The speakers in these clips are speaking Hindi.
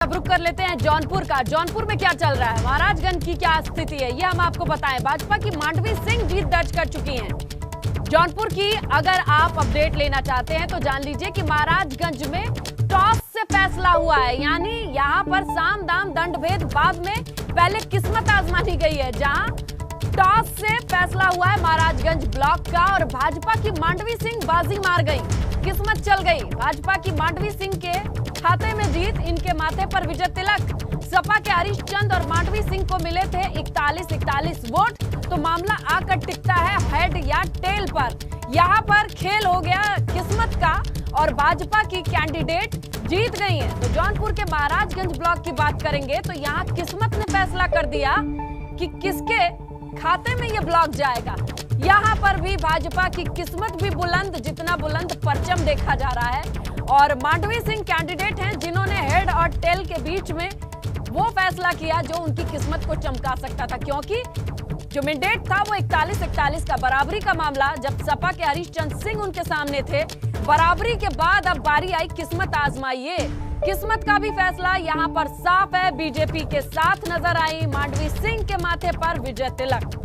अब रुक कर लेते हैं जौनपुर का। जौनपुर में क्या चल रहा है, महाराजगंज की क्या स्थिति है, ये हम आपको बताएं। भाजपा की मांडवी सिंह जीत दर्ज कर चुकी हैं। जौनपुर की अगर आप अपडेट लेना चाहते हैं तो जान लीजिए कि महाराजगंज में टॉस से फैसला हुआ है, यानी यहां पर साम दाम दंड भेद बाद में पहले किस्मत आजमानी गई है, जहां टॉस से फैसला हुआ है महाराजगंज ब्लॉक का और भाजपा की मांडवी सिंह बाजी मार गई, किस्मत चल गई। भाजपा की मांडवी सिंह के खाते में जीत, इनके माथे पर विजय तिलक। सपा के हरीश चंद और मांडवी सिंह को मिले थे 41 वोट, तो मामला आकर टिकता है हेड या टेल पर। यहाँ पर खेल हो गया किस्मत का और भाजपा की कैंडिडेट जीत गई है। तो जौनपुर के महाराजगंज ब्लॉक की बात करेंगे तो यहाँ किस्मत ने फैसला कर दिया कि किसके खाते में ये ब्लॉक जाएगा। यहाँ पर भी भाजपा की किस्मत भी बुलंद, जितना बुलंद परचम देखा जा रहा है। और मांडवी सिंह कैंडिडेट हैं जिन्होंने हेड और टेल के बीच में वो फैसला किया जो उनकी किस्मत को चमका सकता था, क्योंकि जो मैंडेट था वो 41 का बराबरी का मामला, जब सपा के हरीश चंद सिंह उनके सामने थे। बराबरी के बाद अब बारी आई किस्मत आजमाइए। किस्मत का भी फैसला यहाँ पर साफ है, बीजेपी के साथ नजर आई मांडवी सिंह के माथे पर विजय तिलक।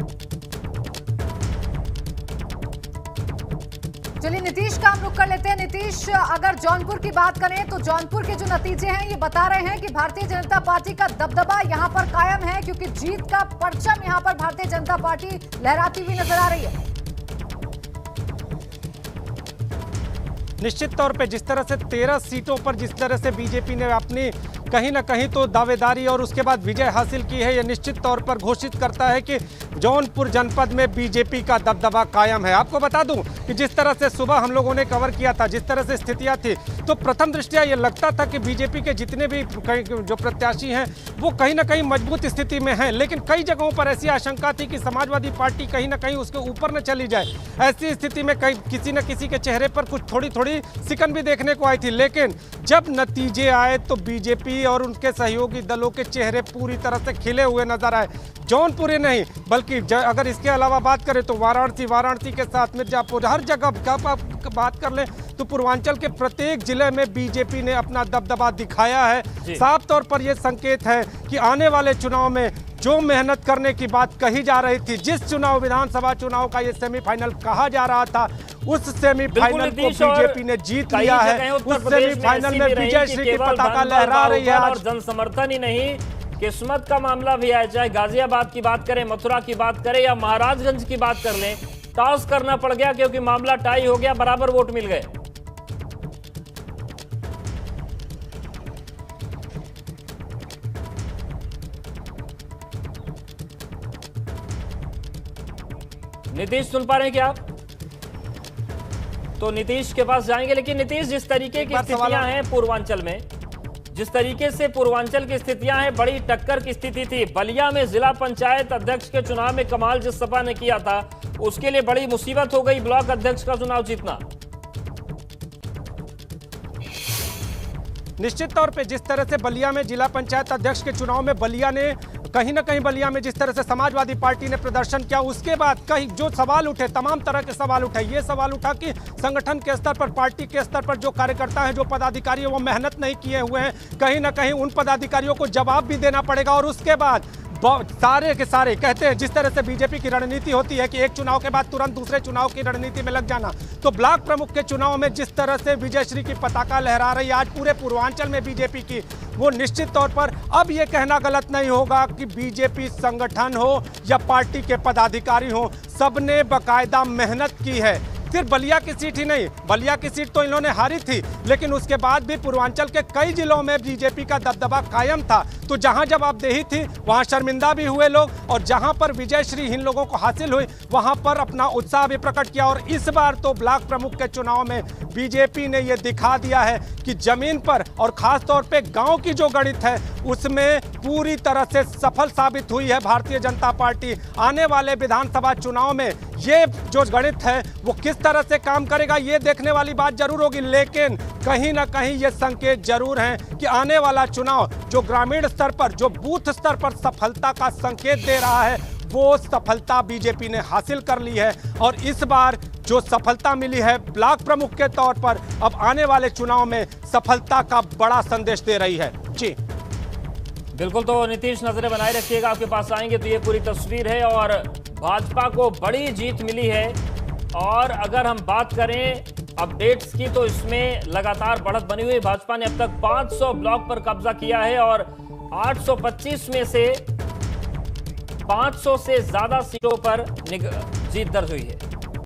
चलिए नीतीश का हम रुख कर लेते हैं। नीतीश, अगर जौनपुर की बात करें तो जौनपुर के जो नतीजे हैं ये बता रहे हैं कि भारतीय जनता पार्टी का दबदबा यहां पर कायम है, क्योंकि जीत का परचम यहां पर भारतीय जनता पार्टी लहराती हुई नजर आ रही है। निश्चित तौर पे जिस तरह से 13 सीटों पर जिस तरह से बीजेपी ने अपनी कहीं ना कहीं तो दावेदारी और उसके बाद विजय हासिल की है, यह निश्चित तौर पर घोषित करता है कि जौनपुर जनपद में बीजेपी का दबदबा कायम है। आपको बता दूं कि जिस तरह से सुबह हम लोगों ने कवर किया था, जिस तरह से स्थितियां थी, तो प्रथम दृष्टया ये लगता था कि बीजेपी के जितने भी जो प्रत्याशी हैं वो कहीं ना कहीं मजबूत स्थिति में हैं, लेकिन कई जगहों पर ऐसी आशंका थी कि समाजवादी पार्टी कहीं ना कहीं उसके ऊपर न चली जाए। ऐसी स्थिति में कहीं किसी न किसी के चेहरे पर कुछ थोड़ी सिकन भी देखने को आई थी, लेकिन जब नतीजे आए तो बीजेपी और उनके सहयोगी दलों के चेहरे पूरी तरह से खिले हुए नजर आए। जौनपुर ही नहीं बल्कि अगर इसके अलावा बात करें तो वाराणसी के साथ मिर्जापुर, हर जगह बात कर लें तो पूर्वांचल के प्रत्येक जिले में बीजेपी ने अपना दबदबा दिखाया है। साफ तौर पर यह संकेत है कि आने वाले चुनाव में जो मेहनत करने की बात कही जा रही थी, जिस चुनाव विधानसभा चुनाव का ये सेमीफाइनल कहा जा रहा था, उस सेमीफाइनल को बीजेपी ने जीत लिया है। उस सेमीफाइनल में विजय श्री की पताका लहरा रही है और जन समर्थन ही नहीं, किस्मत का मामला भी है। चाहे गाजियाबाद की बात करें, मथुरा की बात करें या महाराजगंज की बात कर लें, टॉस करना पड़ गया क्योंकि मामला टाई हो गया, बराबर वोट मिल गए। नीतीश सुन पा रहे हैं क्या आप? तो नीतीश के पास जाएंगे, लेकिन नीतीश जिस तरीके की स्थितियां हैं पूर्वांचल में, जिस तरीके से पूर्वांचल की स्थितियां हैं, बड़ी टक्कर की स्थिति थी। बलिया में जिला पंचायत अध्यक्ष के चुनाव में कमाल जिस सपा ने किया था, उसके लिए बड़ी मुसीबत हो गई ब्लॉक अध्यक्ष का चुनाव जीतना। निश्चित तौर पे जिस तरह से बलिया में जिला पंचायत अध्यक्ष के चुनाव में बलिया ने कहीं ना कहीं बलिया में जिस तरह से समाजवादी पार्टी ने प्रदर्शन किया, उसके बाद कहीं जो सवाल उठे, तमाम तरह के सवाल उठे। ये सवाल उठा कि संगठन के स्तर पर, पार्टी के स्तर पर जो कार्यकर्ता हैं, जो पदाधिकारी हैं, वो मेहनत नहीं किए हुए हैं। कहीं ना कहीं उन पदाधिकारियों को जवाब भी देना पड़ेगा। और उसके बाद सारे के सारे कहते हैं जिस तरह से बीजेपी की रणनीति होती है कि एक चुनाव के बाद तुरंत दूसरे चुनाव की रणनीति में लग जाना, तो ब्लॉक प्रमुख के चुनाव में जिस तरह से विजयश्री की पताका लहरा रही है आज पूरे पूर्वांचल में बीजेपी की, वो निश्चित तौर पर अब ये कहना गलत नहीं होगा कि बीजेपी संगठन हो या पार्टी के पदाधिकारी हो, सबने बाकायदा मेहनत की है। सिर्फ बलिया की सीट ही नहीं, बलिया की सीट तो इन्होंने हारी थी, लेकिन उसके बाद भी पूर्वांचल के कई जिलों में बीजेपी का दबदबा कायम था। तो जहां जवाबदेही थी वहां शर्मिंदा भी हुए लोग, और जहां पर विजय श्री इन लोगों को हासिल हुई वहां पर अपना उत्साह भी प्रकट किया। और इस बार तो ब्लॉक प्रमुख के चुनाव में बीजेपी ने यह दिखा दिया है कि जमीन पर और खास तौर पे गांव की जो गणित है उसमें पूरी तरह से सफल साबित हुई है भारतीय जनता पार्टी। आने वाले विधानसभा चुनाव में ये जो गणित है वो किस तरह से काम करेगा, ये देखने वाली बात जरूर होगी, लेकिन कहीं ना कहीं ये संकेत जरूर हैं कि आने वाला चुनाव जो ग्रामीण स्तर पर, जो बूथ स्तर पर सफलता का संकेत दे रहा है, वो सफलता बीजेपी ने हासिल कर ली है। और इस बार जो सफलता मिली है ब्लॉक प्रमुख के तौर पर, अब आने वाले चुनाव में सफलता का बड़ा संदेश दे रही है। जी बिल्कुल, तो नीतीश नजरें बनाए रखिएगा, आपके पास आएंगे तो ये पूरी तस्वीर है और भाजपा को बड़ी जीत मिली है। और अगर हम बात करें अपडेट्स की तो इसमें लगातार बढ़त बनी हुई। भाजपा ने अब तक 500 ब्लॉक पर कब्जा किया है और 825 में से 500 से ज्यादा सीटों पर जीत दर्ज हुई है।